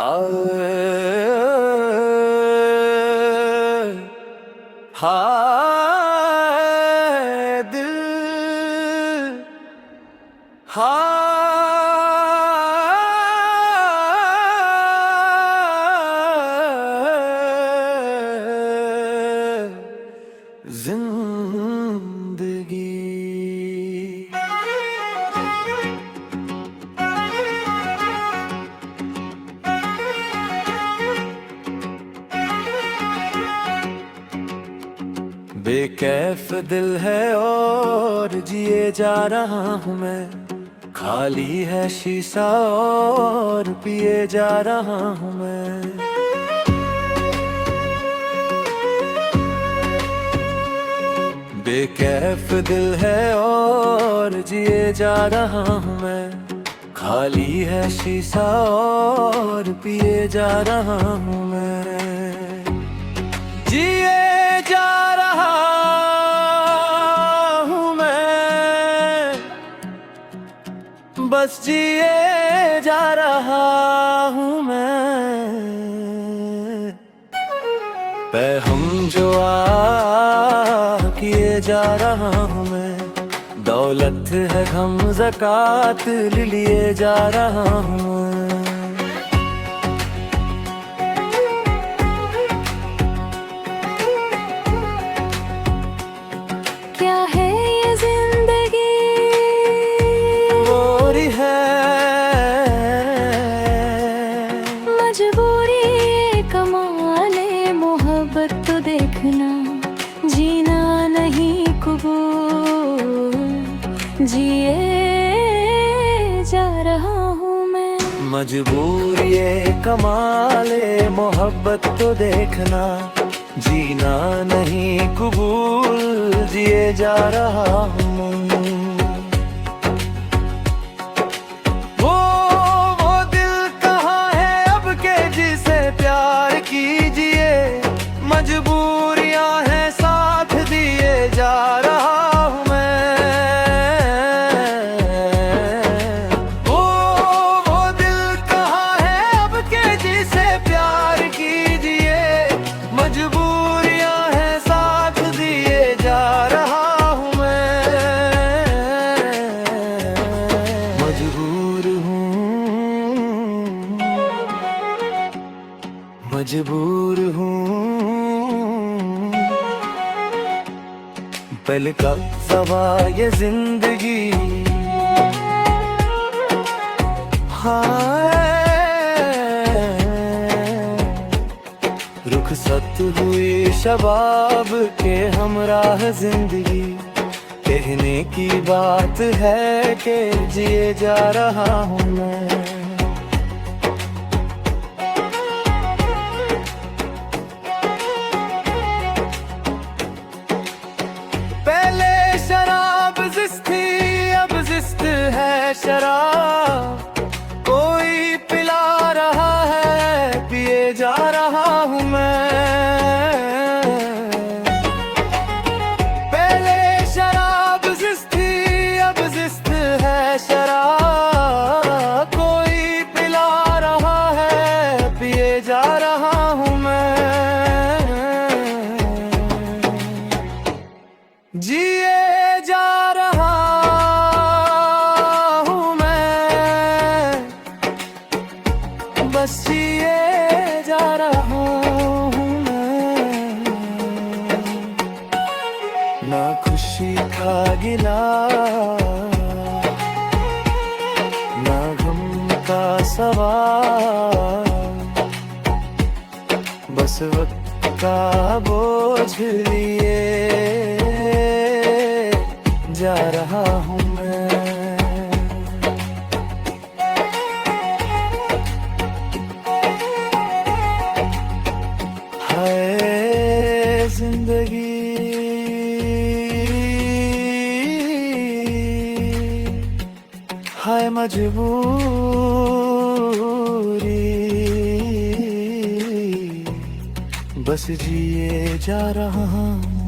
हाय हाय दिल हाय जिंदगी। बेकैफ दिल है और जिए जा रहा हूँ मैं, खाली है शीशा और पिए जा रहा हूँ मैं। बेकैफ दिल है और जिए जा रहा हूँ मैं, खाली है शीशा और पिए जा रहा हूँ मैं। जिए जा रहा हूँ मैं, बस जिए जा रहा हूँ मैं। पैहम जो किए जा रहा हूँ मैं, दौलत है गम ज़कात लिए जा रहा हूँ मैं। क्या है ये जिंदगी, मजबूरी है, मजबूरी कमाले मोहब्बत तो देखना, जीना नहीं कबूल, जिए जा रहा हूँ मैं। मजबूरी कमाले मोहब्बत तो देखना, जीना नहीं कबूल, जिए जा रहा हूँ। वो दिल कहाँ है अब के जिसे प्यार कीजिए, मजबूरियां हैं साथ दिए जा रहा हूँ मैं। वो दिल कहाँ है अब के जिसे प्यार कीजिए, मजबूरियां हैं साथ दिए जा रहा हूँ मैं। मजबूर हूँ, मजबूर हूँ, पल का सवा ये जिंदगी। हाय रुखसत हुई शबाब के हमराह जिंदगी, कहने की बात है कि जिए जा रहा हूँ मैं। पहले शराब जिस्त थी, अब जिस्त है शराब, कोई पिला रहा है पिए जा रहा हूँ मैं। पहले शराब जिस्त थी, अब जिस्त है शराब, कोई पिला रहा है पिए जा रहा हूँ मैं। जिए जा रहा हूँ मैं, बस जिए जा रहा हूँ मैं। ना खुशी का गिला, ना गम का सवाल, बस वक्त का बोझ लिए जा रहा हूँ मैं। हाय जिंदगी, हाय मजबूरी, बस जिए जा रहा हूँ।